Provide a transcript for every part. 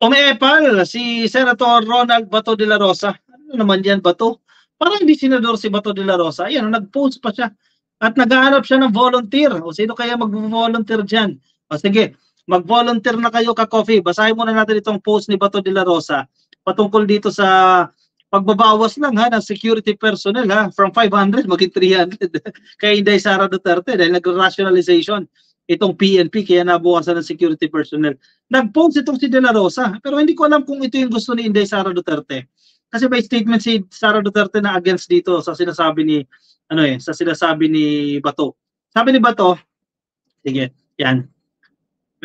Umeepal si Senator Ronald Bato de la Rosa. Ano naman yan, Bato? Parang hindi senador si Bato de la Rosa. Ayan, nag-post pa siya. At naghahanap siya ng volunteer. O sino kaya mag-volunteer dyan? O sige, mag-volunteer na kayo ka-coffee. Basahin muna natin itong post ni Bato de la Rosa patungkol dito sa pagbabawas lang ha ng security personnel ha from 500 maging 300 kay Inday Sara Duterte dahil nag-rationalization itong PNP kaya nabukasan ng security personnel. Nag-post itong si De La Rosa, pero hindi ko alam kung ito yung gusto ni Inday Sara Duterte. Kasi may statement si Sara Duterte na against dito sa sinasabi ni sa sinasabi ni Bato. Sabi ni Bato, sige, yan.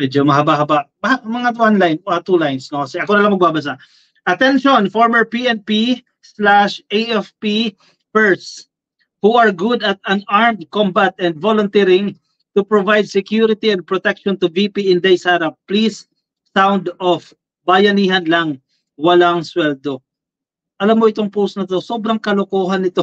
Medyo mahaba-haba. Mga one line, two lines, no? Kasi ako na lang magbabasa. Attention, former PNP/AFP first who are good at unarmed combat and volunteering to provide security and protection to VP Inday Sara. Please sound off. Bayanihan lang, walang sweldo. Alam mo itong post na to, sobrang kalokohan ito.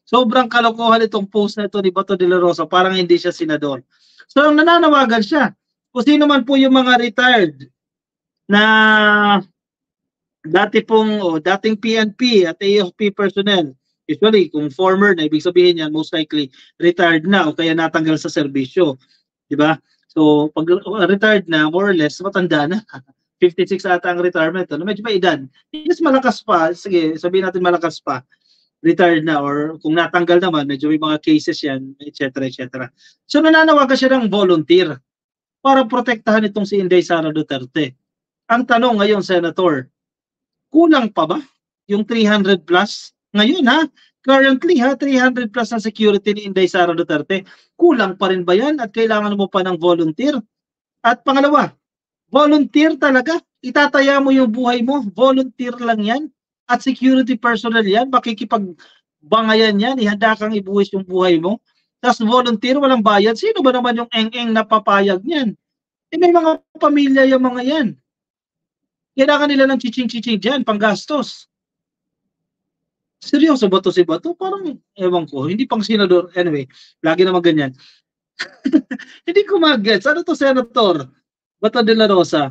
Sobrang kalokohan itong post na ito ni Bato de la Rosa, parang hindi siya senador. So nananawagan siya. Kung sino man po yung mga retired na dating PNP at AFP personnel, usually kung former na ibig sabihin yan most likely retired na o kaya natanggal sa serbisyo, di ba? So pag retired na more or less matanda na. 56 ata ang retirement, no? Medyo may edad. Yes, malakas pa, sige, sabihin natin malakas pa. Retired na or kung natanggal naman, medyo may mga cases yan, etc. etc. So nananawagan siya ng volunteer para protektahan itong si Inday Sara Duterte. Ang tanong ngayon, Senator, kulang pa ba yung 300 plus? Ngayon ha, currently ha, 300 plus ang security ni Inday Sara Duterte. Kulang pa rin ba yan at kailangan mo pa ng volunteer? At pangalawa, volunteer talaga? Itataya mo yung buhay mo? Volunteer lang yan? At security personnel yan? Makikipagbangayan yan? Ihanda kang ibuwis yung buhay mo? Tapos volunteer, walang bayad? Sino ba naman yung eng-eng na papayag niyan? Eh may mga pamilya yung mga yan. Kailangan nila ng chiching-chiching dyan, panggastos. Seryoso ba to si Bato? Parang, ewan ko, hindi pang senador. Anyway, lagi naman ganyan. Hindi ko mag-gets. Ano to, Senator Bato de la Rosa?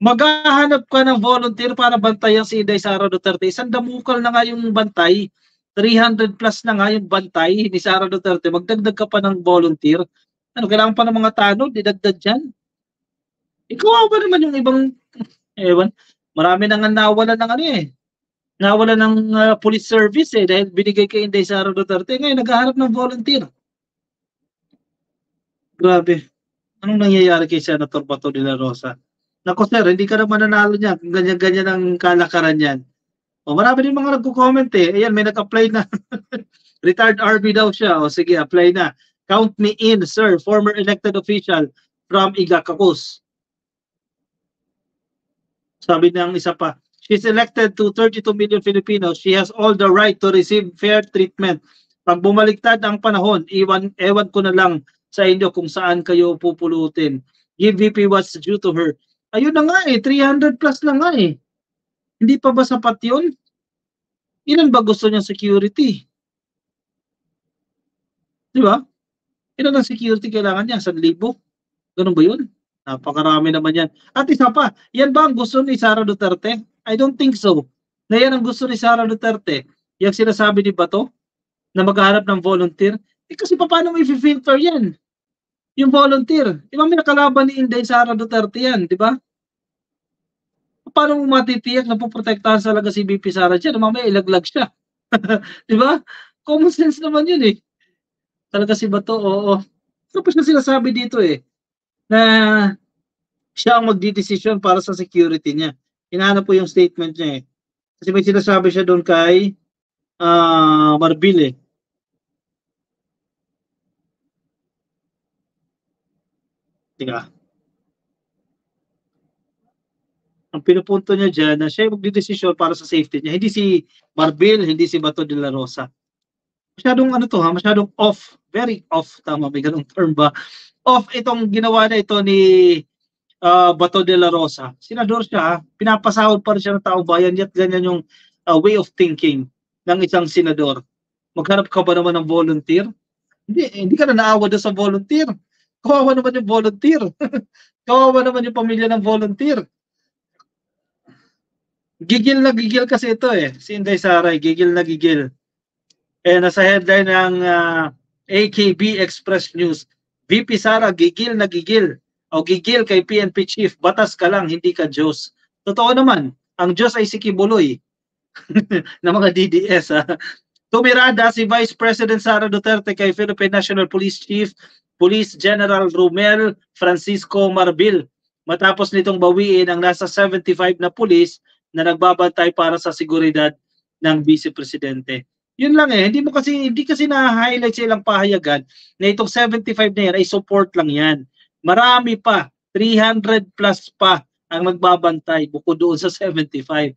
Maghahanap ka ng volunteer para bantayan si Inday Sara Duterte. Isang damukal na nga yung bantay. 300 plus na nga yung bantay ni Sara Duterte. Magdagdag ka pa ng volunteer. Ano, kailangan pa ng mga tanod? Didagdag dyan? Ikaw ba naman yung ibang, ewan, marami na nga nawalan ng nawalan ng police service dahil binigay kay Inday Sara Duterte. Ngayon, naghahanap ng volunteer. Grabe. Anong nangyayari kay Senator Bato de la Rosa? Naku sir, hindi ka naman nanalo niya kung ganyan-ganyan ang kalakaran yan. O marami din mga nagko-comment Ayan, may nag-apply na. Retired RB daw siya. O sige, apply na. Count me in, sir, former elected official from Igacacos. Sabi ng isa pa, she's elected to 32 million Filipinos. She has all the right to receive fair treatment. Pag bumaliktad ang panahon, ewan ko na lang sa inyo kung saan kayo pupulutin. Give VP what's due to her. Ayun na nga 300 plus na nga Hindi pa ba sapat yun? Ilan ba gusto niyang security? Di ba? Ilan ang security kailangan niya? 1,000? Ganun ba yun? Napakarami naman yan. At isa pa, yan ba ang gusto ni Sara Duterte? I don't think so. Na yan ang gusto ni Sara Duterte. Yung sinasabi ni Bato na maghahanap ng volunteer. Kasi paano mo i-filter yan? Yung volunteer. Di ba may nakalaban ni Inday Sara Duterte yan, di ba? Paano mo matitiyak na puprotektahan talaga si VP Sara dyan? Mamaya ilaglag siya. Di ba? Common sense naman yun Talaga si Bato, oo. Tapos na sinasabi dito na siya ang magdidesisyon para sa security niya. Hinahanap po yung statement niya Kasi may sinasabi siya doon kay Marbil Tika. Ang pinupunto niya dyan na siya magdidesisyon para sa safety niya. Hindi si Marbil, hindi si Bato de la Rosa. Masyadong masyadong off. Very off. Tama, may ganung term ba? Off itong ginawa na ito ni Bato de la Rosa. Senador siya, pinapasahod pa rin siya ng taong bayan, yet ganyan yung way of thinking ng isang senador. Maghanap ka ba naman ng volunteer? Hindi ka na naawa doon sa volunteer. Kawawa naman yung volunteer. Kawawa naman yung pamilya ng volunteer. Gigil na gigil kasi ito eh. Si Inday Sara, gigil na gigil. Eh, nasa headline ng AKB Express News, VP Sara, gigil na gigil. O gigil kay PNP Chief, batas ka lang, hindi ka Diyos. Totoo naman, ang Diyos ay si Kibuloy ng mga DDS. Tumirada si Vice President Sara Duterte kay Philippine National Police Chief Police General Romel Francisco Marbil matapos nitong bawiin ang nasa 75 na pulis na nagbabantay para sa seguridad ng Vice Presidente. Yun lang eh, hindi kasi na-highlight sa ilang pahayagan na itong 75 na yan ay support lang yan. Marami pa, 300 plus pa ang magbabantay bukod doon sa 75.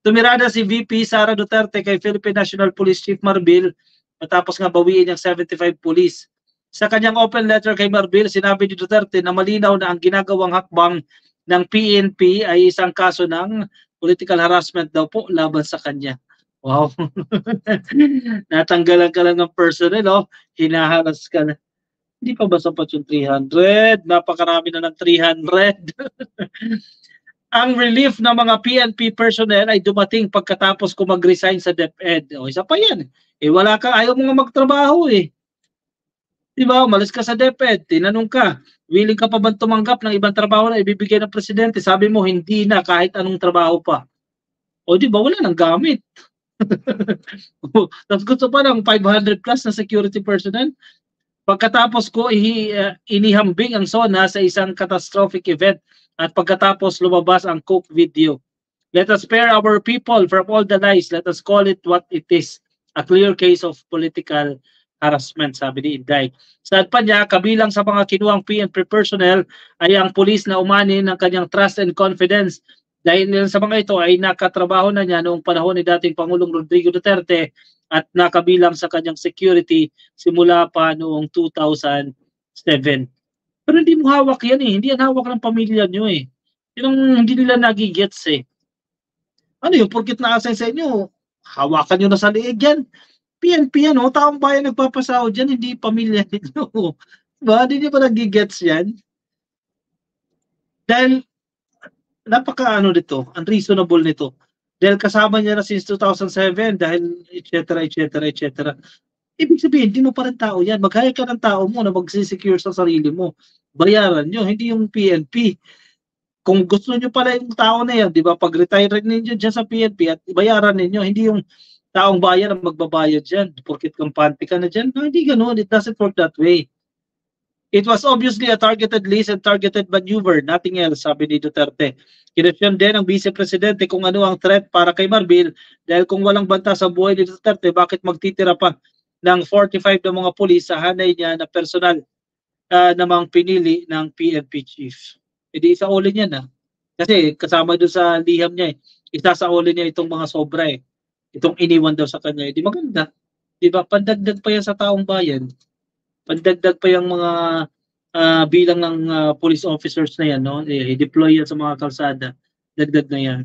Tumirada si VP Sara Duterte kay Philippine National Police Chief Marbil matapos nga bawiin yung 75 police. Sa kanyang open letter kay Marbil, sinabi ni Duterte na malinaw na ang ginagawang hakbang ng PNP ay isang kaso ng political harassment daw po laban sa kanya. Wow. Natanggalan ka lang ng personnel, oh. Hinaharas ka na. Hindi pa ba sapat yung 300? Napakarami na ng 300. Ang relief ng mga PNP personnel ay dumating pagkatapos ko mag-resign sa DepEd. O, isa pa yan. Eh, wala ka, ayaw mo nga magtrabaho eh. Diba, umalis ka sa DepEd, tinanong ka, willing ka pa ba tumanggap ng ibang trabaho na ibibigay ng presidente? Sabi mo, hindi na, kahit anong trabaho pa. O, diba, wala nang gamit. Tapos gusto pa ng 500 plus na security personnel. Pagkatapos ko inihambing ang SONA sa isang catastrophic event at pagkatapos lumabas ang Coke video. Let us spare our people from all the lies. Let us call it what it is. A clear case of political harassment, sabi ni Inday. Saad pa niya, kabilang sa mga kinuwang PNP personnel ay ang pulis na umani ng kanyang trust and confidence. Dahil sa mga ito ay nakatrabaho na niya noong panahon ni dating Pangulong Rodrigo Duterte at nakabilang sa kanyang security simula pa noong 2007. Pero hindi mo hawak yan eh. Hindi yan hawak ng pamilya nyo eh. Yung hindi nila nagigets eh. Ano yung porkit na-assign sa inyo, hawakan nyo na sa liig yan. PNP yan, taong bayan nagpapasahod dyan, hindi pamilya nito. Diba? Hindi nyo ba nagigets yan? Dahil napaka unreasonable nito. Dahil kasama niya na since 2007 dahil etc. Ibig sabihin, hindi mo pa rin tao yan. Mag-hire ka ng tao mo na magsisecure sa sarili mo. Bayaran nyo, hindi yung PNP. Kung gusto nyo pala yung tao na yan, di ba, pag-retire ninyo dyan sa PNP at bayaran ninyo, hindi yung taong bayan ang magbabayad dyan. Porkit kampante ka na dyan. No, hindi ganun. It doesn't work that way. It was obviously a targeted list and targeted maneuver, nothing else, sabi ni Duterte. Kinwestiyon din ng Vice Presidente kung ano ang threat para kay Marbil dahil kung walang banta sa buhay ni Duterte, bakit magtitira pa ng 45 na mga pulis sa hanay niya na personal namang pinili ng PNP chief. Hindi isaulin niya na. Kasi kasama doon sa liham niya eh. Isasaulin niya itong mga sobra eh. Itong iniwan daw sa kanya. Hindi maganda. Diba? Pandagdag pa yan sa taong bayan. Pandagdag pa yung mga bilang ng police officers na yan, no? I-deploy yan sa mga kalsada. Dagdag na yan.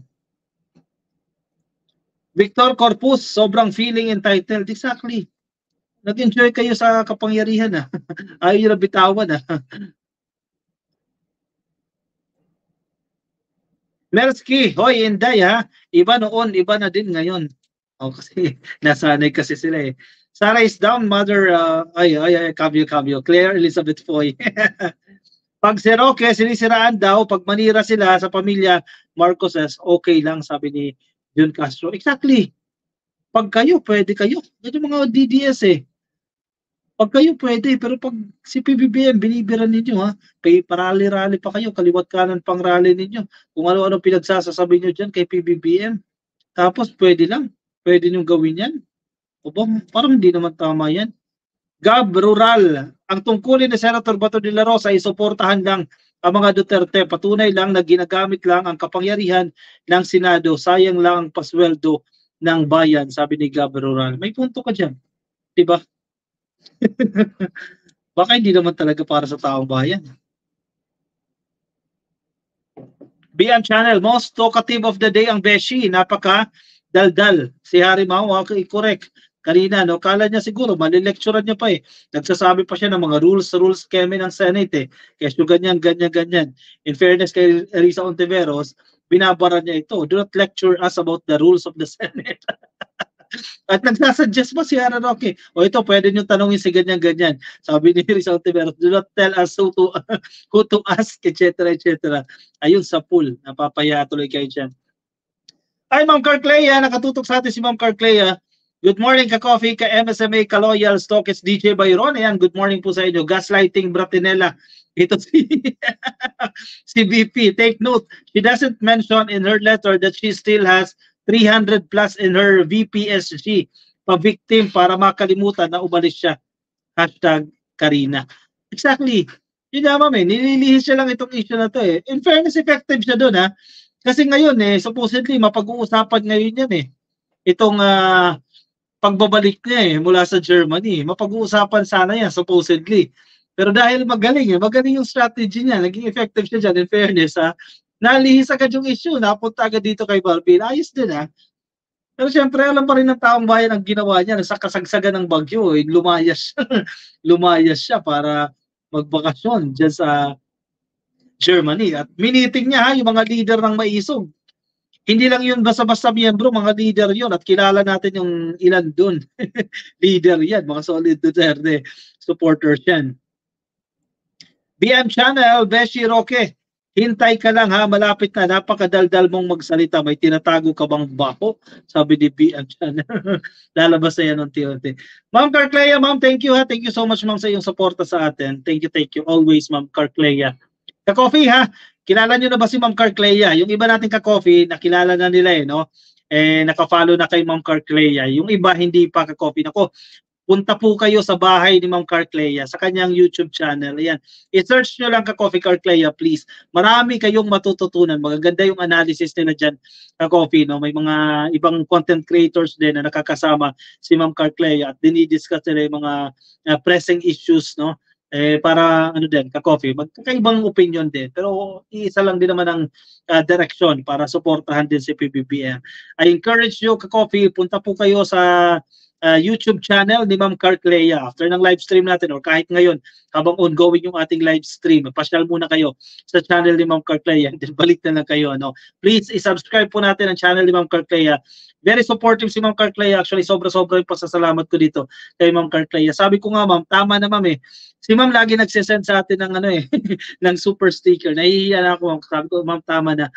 Victor Corpus, sobrang feeling entitled. Exactly. Nag-enjoy kayo sa kapangyarihan, ayaw nyo na bitawan, Mersky, hoy, Inday, iba noon, iba na din ngayon. Kasi nasanay kasi sila eh. Sarah is down, mother, kabyo, Claire Elizabeth Foy. Pag si Roque, sinisiraan daw, pag manira sila sa pamilya Marcoses, okay lang, sabi ni Jun Castro. Exactly. Pag kayo, pwede kayo. Ito mga DDS eh. Pag kayo pwede, pero pag si PBBM, binibiran ninyo parali-rali pa kayo, kaliwat kanan pang rally ninyo. Kung ano-ano pinagsasasabi nyo dyan kay PBBM. Tapos pwede lang. Pwede nyo gawin yan. O ba, parang hindi naman tama yan. Gab, rural. Ang tungkulin ni Senator Bato de la Rosa ay suportahan lang ang mga Duterte. Patunay lang na ginagamit lang ang kapangyarihan ng Senado. Sayang lang ang pasweldo ng bayan, sabi ni Gab, rural. May punto ka dyan. Diba? Baka hindi naman talaga para sa taong bayan. BM Channel, most talkative of the day ang Beshi. Napaka daldal. Si Harry Mau, correct. kanina, no? Kala niya siguro, malilecturean niya pa eh. Nagsasabi pa siya ng mga rules keme ng Senate eh. Kaya so ganyan. In fairness kay Risa Ontiveros, binabara niya ito. Do not lecture us about the rules of the Senate. At nagsasuggest pa si Aaron Roque, o ito, pwede nyo tanongin si ganyan. Sabi ni Risa Ontiveros, do not tell us who to ask, etc. Ayun sa pool, napapaya tuloy kayo dyan. Ay, Ma'am Carclea, nakatutok sa atin si Ma'am Carclea. Good morning, ka-coffee, ka-MSMA, ka-loyal, stockist, DJ Byron. Ayan, good morning po sa inyo. Gaslighting, Bratinella. Ito si BP. Take note, she doesn't mention in her letter that she still has 300 plus in her VPSG. Pa-victim para makalimutan na umalis siya. Hashtag Karina. Exactly. Yun nga, ma'am, nililihis siya lang itong issue na to eh. In fairness, effective siya doon ha. Kasi ngayon supposedly mapag-uusapan ngayon yan itong pagbabalik niya mula sa Germany. Mapag-uusapan sana yan supposedly. Pero dahil magaling yung strategy niya, naging effective siya dyan in fairness nalihis agad yung issue, napunta agad dito kay Barbie. Ayos din Pero syempre alam pa rin ng taong bayan ang ginawa niya sa kasagsagan ng bagyo, lumayas siya para magbakasyon dyan sa Germany. At miniting niya yung mga leader ng Maisog. Hindi lang yun basta-basta miyembro, mga leader yun. At kilala natin yung ilan dun. Leader yan, mga solid Duterte supporters yan. BM Channel, Beshi Roque, hintay ka lang malapit na, napakadaldal mong magsalita, may tinatago ka bang baho? Sabi ni BM Channel. Lalabas na yan unti-unti. Ma'am Carclea, ma'am, thank you thank you so much ma'am sa iyong suporta sa atin. Thank you always ma'am Carclea. Ka-coffee kilala nyo na ba si Ma'am Carclea? Yung iba nating ka-coffee, nakilala na nila no? Naka-follow na kay Ma'am Carclea. Yung iba hindi pa ka-coffee. Nako, punta po kayo sa bahay ni Ma'am Carclea sa kanyang YouTube channel. Ayan. I-search nyo lang ka-coffee Carclea, please. Marami kayong matututunan. Magaganda yung analysis nila dyan ka-coffee. No? May mga ibang content creators din na nakakasama si Ma'am Carclea at dinidiscuss nila yung mga pressing issues, no? Para din, ka-coffee, magkakaibang opinion din. Pero isa lang din naman ang direksyon para suportahan din si PBBM. I encourage you, ka-coffee, punta po kayo sa YouTube channel ni Ma'am Carclea after ng live stream natin or kahit ngayon habang ongoing yung ating live stream, pasyal muna kayo sa channel ni Ma'am Carclea and then balik na lang kayo. Please, i-subscribe po natin ang channel ni Ma'am Carclea. Very supportive si Ma'am Carclea. Actually, sobra-sobra yung pasasalamat ko dito kay Ma'am Carclea. Sabi ko nga, ma'am, tama na ma'am Si ma'am lagi nagsisend sa atin ng ng super sticker. Nahihiya na ako, ma'am. Sabi ko, ma'am, tama na.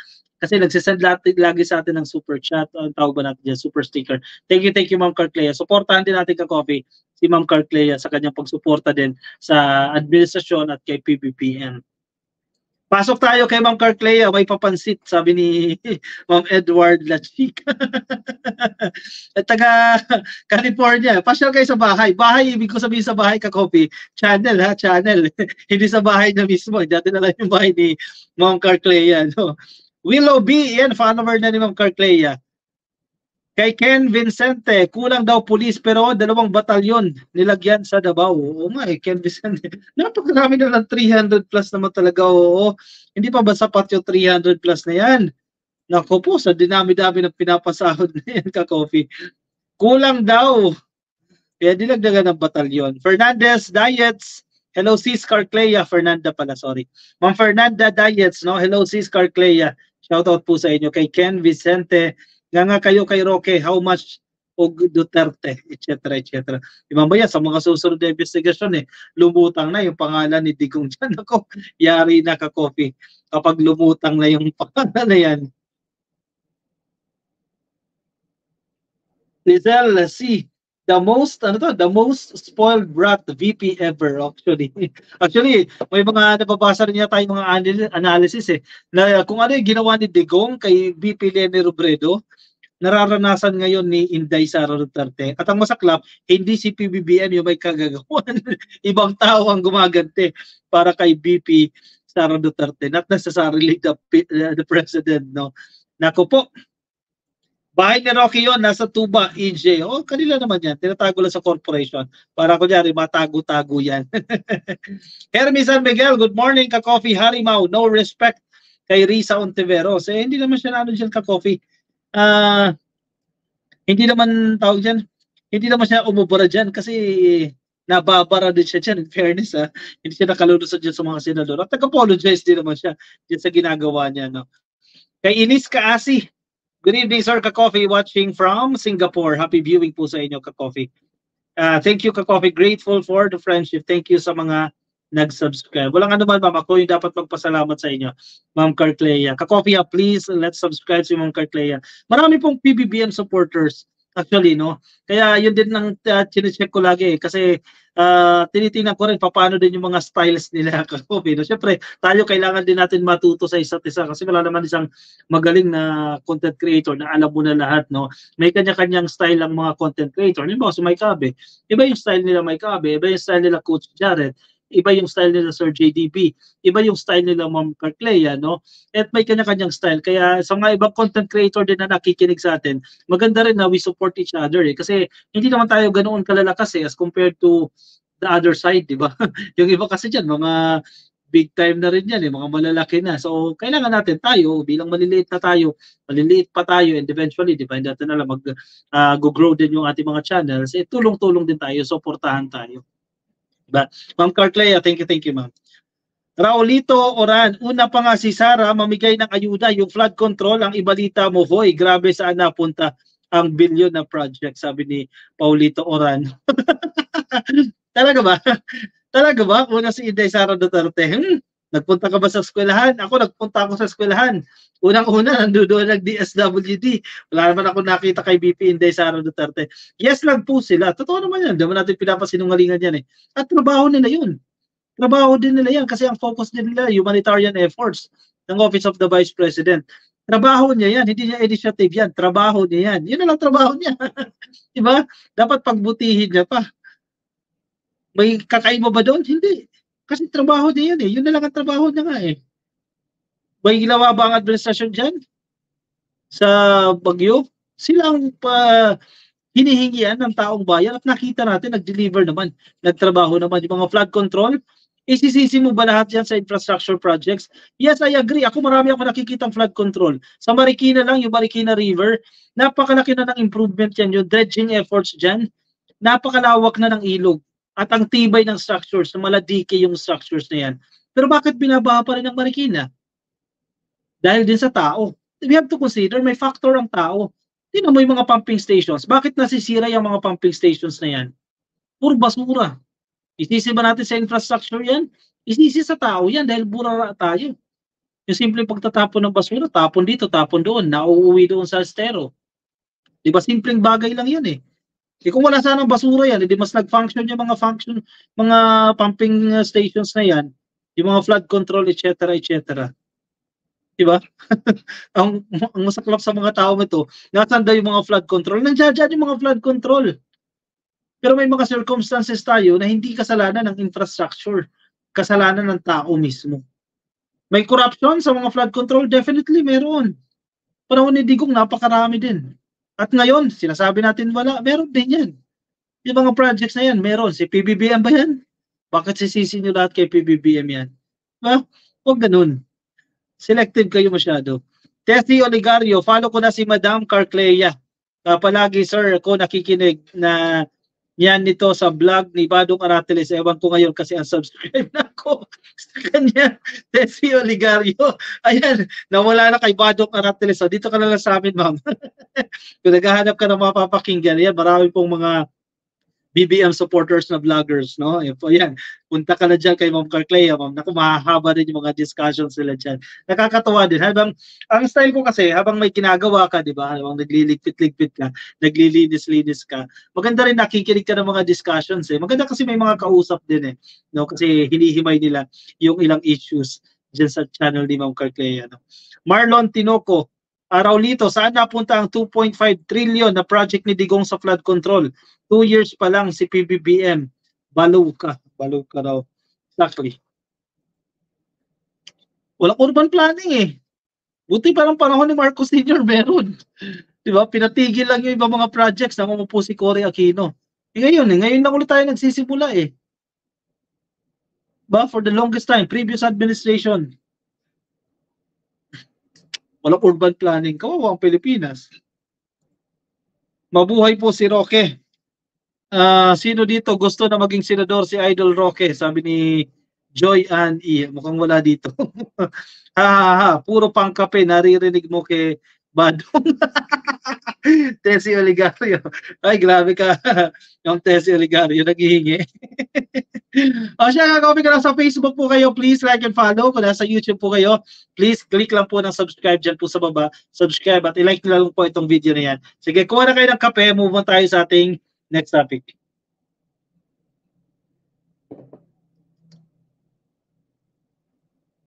Kasi nagsisend lagi sa atin ng super chat. Ang tawag ba natin dyan? Super sticker. Thank you Ma'am Carclea. Suportahan din natin ka-coffee si Ma'am Carclea sa kanyang pagsuporta din sa administrasyon at kay PBBM. Pasok tayo kay Ma'am Carclea, may papansit, sabi ni Ma'am Edward Lachik. At taga California, pasyal kayo sa bahay. Bahay, ibig ko sabihin sa bahay ka-coffee. Channel channel. Hindi sa bahay na mismo. Dati na lang yung bahay ni Ma'am Carclea. No? Willow B, yan, follower na ni Ma'am Carclea. Kay Ken Vicente, kulang daw pulis pero 2 batalyon nilagyan sa Davao. Oo nga Ken Vicente. Napakarami na lang 300 plus naman talaga. Oo. Hindi pa ba sapat yung 300 plus na yan? Naku po, sa dinami-dami ng pinapasahod na yan ka-coffee. Kulang daw. Kaya dinagdagan ng batalyon. Fernandez Diets. Hello sis Carclea. Fernanda pala, sorry. Ma'am Fernanda Diets, no? Hello sis Carclea. Shoutout po sa inyo kay Ken Vicente. Nga kayo kay Roque, how much og Duterte, etc. Mamaya sa mga susunod na investigasyon lumutang na yung pangalan ni Digong dyan. Ako, yari na ka-coffee kapag lumutang na yung pangalan na yan. Lizelle, see, the most spoiled brat VP ever actually. Actually, may mga nababasa rin yata yung mga analysis na kung ano yung ginawa ni Digong kay VP Leni Robredo, nararanasan ngayon ni Inday Sara Duterte. At ang masaklap, hindi si PBBM yung may kagagawan. Ibang tao ang gumaganti para kay VP Sara Duterte. Not necessarily the president, no? Naku po, bahay ni Rocky yun, nasa Tuba, EJ. Kanila naman yan. Tinatago lang sa corporation. Para kunyari, matago-tago yan. Hermes San Miguel, good morning, ka-coffee. Harimaw, no respect kay Risa Ontiveros. Hindi naman siya dyan ka-coffee. Hindi naman tawag dyan. hindi naman siya umubra dyan kasi nababara din siya dyan, in fairness hindi siya nakalulusad dyan sa mga senador. At nag-apologize din naman siya dyan sa ginagawa niya. No? Kay Inis Kaasi, good evening sir, Ka-Coffee watching from Singapore. Happy viewing po sa inyo, Ka-Coffee. Thank you, Ka-Coffee. Grateful for the friendship. Thank you sa mga nag-subscribe. Walang ano man, ma'am. Ako yung dapat magpasalamat sa inyo, Ma'am Carclea. Ka-Coffee, please, let's subscribe si Ma'am Carclea. Marami pong PBBM supporters, actually, no? Kaya yun din ang chinecheck ko lagi kasi tinitingnan ko rin paano din yung mga styles nila, Ka-Coffee. No? Siyempre, tayo kailangan din natin matuto sa isa't isa kasi wala naman isang magaling na content creator na alam mo na lahat, no? May kanya-kanyang style ang mga content creator. Halimbawa, si Mike Abe, iba yung style nila Mike Abe, iba yung style nila Coach Jared, iba yung style nila Sir JDB, iba yung style nila Ma'am Carclea, no? At may kanya-kanyang style. Kaya sa mga ibang content creator din na nakikinig sa atin, maganda rin na we support each other kasi hindi naman tayo ganoon kalalakas as compared to the other side, di ba? Yung iba kasi dyan, mga big time na rin yan, mga malalaki na. So, kailangan natin tayo, bilang maliliit na tayo, maliliit pa tayo, and eventually, di ba, hindi natin alam, mag-grow din yung ating mga channels, tulong-tulong din tayo, supportahan tayo. Diba? Ma'am Carclea, thank you, ma'am. Raulito Oran, una pa nga si Sara mamigay ng ayuda, yung flood control, ang ibalita mo, hoy, grabe saan napunta ang bilyon na project, sabi ni Paulito Oran. Talaga ba? Talaga ba? Una si Inday Sara Duterte. Nagpunta ka ba sa eskwelahan? Ako, nagpunta ako sa eskwelahan. Unang-una, nandoon nag-DSWD. Wala naman ako nakita kay BP Inday Sara Duterte. Yes lang po sila. Totoo naman yan. Di ba natin pinapasinungalingan yan eh. At trabaho nila yun. Trabaho din nila yan kasi ang focus din nila, humanitarian efforts ng Office of the Vice President. Trabaho niya yan. Hindi niya initiative yan. Trabaho niya yan. Yun na lang trabaho niya. Di ba? Dapat pagbutihin niya pa. May kakaiba ba doon? Hindi. Kasi trabaho niya yan eh. Yun na lang ang trabaho niya nga eh. May ginawa ba ang administrasyon dyan? Sa Bagyo? Sila ang hinihingian ng taong bayan at nakita natin, nag-deliver naman, nagtrabaho naman. Yung mga flood control, isisisi mo ba lahat yan sa infrastructure projects? Yes, I agree. Ako marami ako nakikitang flood control. Sa Marikina lang, yung Marikina River, napakalaki na ng improvement yan. Yung dredging efforts dyan, napakalawak na ng ilog. At ang tibay ng structures, na maladike yung structures na yan. Pero bakit binabaha pa rin ang Marikina? Dahil din sa tao. We have to consider, may factor ang tao. Tingnan mo yung mga pumping stations. Bakit nasisira yung mga pumping stations na yan? Puro basura. Isisi ba natin sa infrastructure yan? Isisi sa tao yan dahil burara tayo. Yung simpleng pagtatapon ng basura, tapon dito, tapon doon, nauuwi doon sa estero. Di ba simpleng bagay lang yan eh. Kung wala sanang basura yan, hindi mas nag-function yung mga pumping stations na yan, yung mga flood control, etc., etc. Diba? ang masaklap sa mga tao ito, nasaan daw yung mga flood control? Nandiyan yung mga flood control. Pero may mga circumstances tayo na hindi kasalanan ng infrastructure, kasalanan ng tao mismo. May corruption sa mga flood control? Definitely meron. Panahon ni Digong, napakarami din. At ngayon, sinasabi natin wala, meron din yan. Yung mga projects na yan, meron. Si PBBM ba yan? Bakit sisisi nyo lahat kay PBBM yan? Diba? Huwag ganun. Selective kayo masyado. Tessie Oligario, follow ko na si Madam Carclea. Palagi sir, ako nakikinig na yan nito sa vlog ni Badong Arateles. Ewan ko ngayon kasi unsubscribe na ako sa kanya. Tessie Oligario. Ayan, nawala na kay Badong Arateles. So, dito ka na lang sa amin, ma'am. Kung naghahanap ka ng mapapakinggan, yan, marami pong mga BBM supporters na vloggers, no? Yan, punta ka na dyan kay Ma'am Carclea, ma'am. Naku, mahahaba din yung mga discussions nila dyan. Nakakatawa din. Ang style ko kasi, habang may ginagawa ka, di ba? Habang nagliligpit-ligpit ka, naglilinis-linis ka, maganda rin nakikinig ka ng mga discussions eh. Maganda kasi may mga kausap din eh. No? Kasi hinihimay nila yung ilang issues dyan sa channel ni Ma'am Carclea. No? Marlon Tinoco, Raulito, saan napunta ang 2.5 trillion na project ni Digong sa flood control? 2 years pa lang si PBBM. Balaw ka raw. Exactly. Walang urban planning eh. Buti parang panahon ni Marcos Sr. meron. Diba? Pinatigil lang yung ibang mga projects na umupo si Cory Aquino. Ngayon lang ulit tayo nagsisimula eh. Ba? For the longest time, previous administration, walang urban planning. Kawawa ang Pilipinas. Mabuhay po si Roque. Sino dito gusto na maging senador si Idol Roque? Sabi ni Joy Ann E. Mukhang wala dito. Puro pangkape naririnig mo kay Badong. Tessie Oligario. Ay, grabe ka. Yung Tessie Oligario, naghihingi. Siya, kung ka lang sa Facebook po kayo, please like and follow. Kung nasa YouTube po kayo, please click lang po ng subscribe dyan po sa baba. Subscribe at i-like nyo lang po itong video na yan. Sige, kuha na kayo ng kape. Move on tayo sa ating next topic.